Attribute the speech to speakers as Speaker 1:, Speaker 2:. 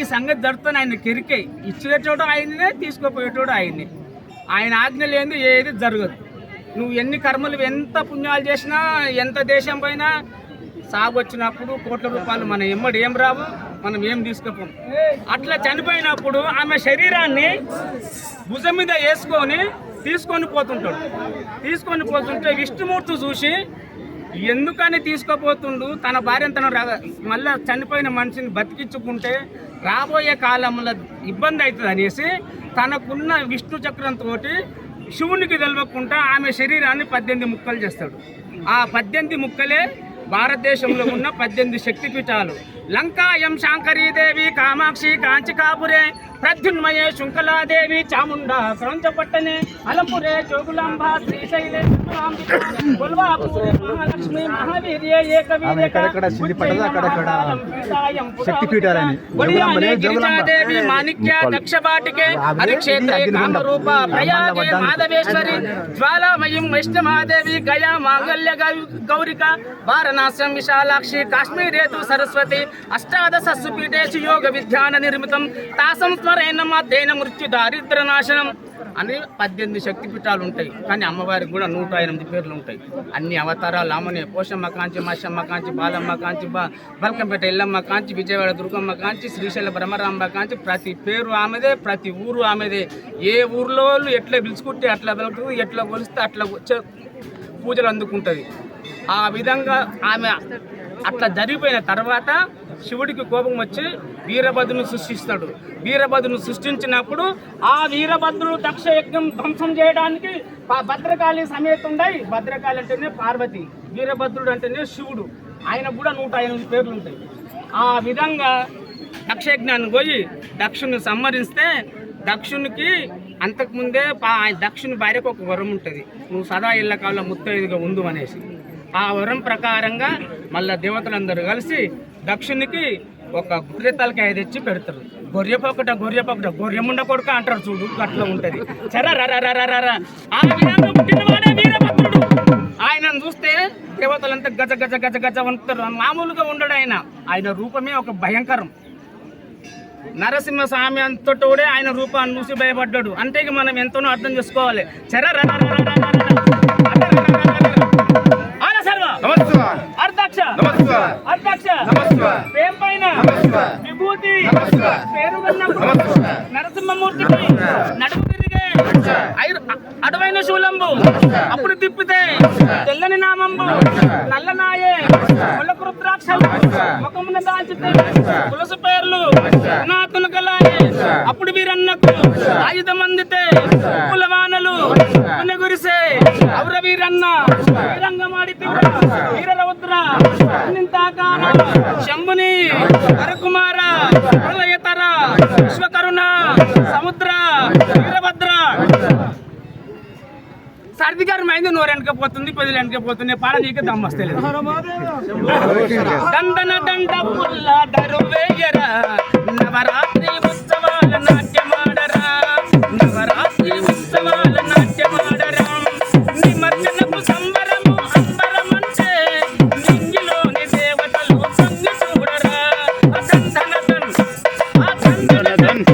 Speaker 1: ఈ సంగతి జరుగుతుంది. ఆయన కెరికే ఇచ్చేటోడు ఆయననే, తీసుకుపోయేటోడు ఆయన్ని. ఆయన ఆజ్ఞ లేని ఏది జరగదు. నువ్వు ఎన్ని కర్మలు, ఎంత పుణ్యాలు చేసినా, ఎంత దేశం పోయినా, సాగు వచ్చినప్పుడు కోట్ల రూపాయలు మన ఎమ్మడి ఏం రావు, మనం ఏం తీసుకుపోం. అట్లా చనిపోయినప్పుడు ఆమె శరీరాన్ని భుజం మీద వేసుకొని తీసుకొని పోతుంటే విష్ణుమూర్తి చూసి ఎందుకని తీసుకుపోతుండు, తన భార్యను తను మళ్ళీ చనిపోయిన మనిషిని బతికించుకుంటే రాబోయే కాలంలో ఇబ్బంది అవుతుంది అనేసి తనకున్న విష్ణు చక్రంతో శివునికి తెలవకుండా ఆమె శరీరాన్ని 18 ముక్కలు చేస్తాడు. ఆ 18 ముక్కలే భారతదేశంలో ఉన్న 18 శక్తిపీఠాలు. లంకాయం శాంకరీదేవి, కామాక్షి, కాంచికాపురే, ప్రద్యున్మయే, శుంకలాదేవి, చాముండా, క్రౌంచపట్టణే, అలంపురే, జోగులాంబ, శ్రీశైలే, కొల్వాపూరే, మహాలక్ష్మి, మహావీర్యే, గిరిజాదేవి, మాణిక్య, దక్షబాటికే, హరిక్షేత్రే, కామరూప, ప్రయాగే, మాధవేశ్వరి, జ్వాలామయం, వైష్ణమాదేవి, గయా, మాంగళ్య గౌరిక, వారణాస్యం, విశాలాక్షి, కాశ్మీరేతు సరస్వతి, అష్టాదశ సుపీఠేషు యోగ విజ్ఞాన నిర్మితం, తాసం స్మరేణ తేన మృత్యు దారిద్ర నాశనం అని 18 శక్తిపీఠాలు ఉంటాయి. కానీ అమ్మవారికి కూడా 108 పేర్లు ఉంటాయి. అన్ని అవతారాలు ఆమెనే. పోషమ్మ కాంచి, మాషమ్మ కాంచి, బాలమ్మ కాంచి, బల్కంపేట ఎల్లమ్మ కాంచి, విజయవాడ దుర్గమ్మ కాంచి, శ్రీశైల బ్రహ్మరాంబ కాంచి, ప్రతి పేరు ఆమెదే, ప్రతి ఊరు ఆమెదే. ఏ ఊర్లో వాళ్ళు ఎట్లా పిలుచుకుంటే అట్లా వెళ్తుంది, ఎట్లా కొలిస్తే అట్లా పూజలు అందుకుంటుంది. ఆ విధంగా ఆమె అట్లా జరిగిపోయిన తర్వాత శివుడికి కోపం వచ్చి వీరభద్రుని సృష్టిస్తాడు. వీరభద్రుని సృష్టించినప్పుడు ఆ వీరభద్రుడు దక్ష యజ్ఞం ధ్వంసం చేయడానికి భద్రకాళి సమేతుండై, భద్రకాళి అంటేనే పార్వతి, వీరభద్రుడు అంటేనే శివుడు. ఆయన కూడా 108 పేర్లు ఉంటాయి. ఆ విధంగా దక్ష యజ్ఞాన్ని పోయి దక్షుని సంహరిస్తే దక్షునికి అంతకుముందే దక్షుని భార్యకు ఒక వరం ఉంటుంది, నువ్వు సదా ఇళ్ళ కాలంలో ముత్తైదుగా ఉండు అనేసి. ఆ వరం ప్రకారంగా మళ్ళీ దేవతలందరూ కలిసి దక్షునికి ఒక గుర్రె తలకాయ తెచ్చి పెడతారు. గొర్రెపొకట గొర్రెముండ కొడుక అంటారు చూడు, అట్లా ఉంటుంది. ఆ విధంగా పుట్టినవాడే వీరభద్రుడు. ఆయనను చూస్తే దేవతలంతా గజ గజ గజ గజ ఉంటారు. మామూలుగా ఉండడు ఆయన. ఆయన రూపమే ఒక భయంకరం. నరసింహస్వామి అంతటోడే ఆయన రూపాన్ని చూసి భయపడ్డాడు. అంటే మనం ఎంతనో అర్థం చేసుకోవాలి. విభూతి నరసింహమూర్తికి నడుము తిరిగే అడవైన శూలంబు, అప్పుడు తిప్పితే తెల్లని నామంబు, నల్లనాయే, ములకు రుద్రాక్షలు, ముఖమున దాల్చితే తులసి పేర్లు, తునకలాయే, అప్పుడు వీరన్నకు ఆయుధం అందితే పులవానలు గురిసే, అవర వీరన్న వీరంగమాడి వీరరౌద్ర నింతాకార శంభుని హరకుమార ప్రళయతర విశ్వకరుణ సముద్ర వీరభద్ర. సర్ది గారు మైంది నోరు వెనకపోతుంది, పదులు వెనకపోతుంది, పాడ నీకే దమ్ము వస్తలేదు. దండన దండ పుల్ల దరువేయరా, నవరాత్రి ఉత్సవాల నాట్యమాడరా, నవరాత్రి ఉత్సవాల నాట్యమాడరా, నిమజ్జనపు సంబరము అంబరమంటే నింగిలోని దేవతలు పొంగి చూడరా. దండన దన్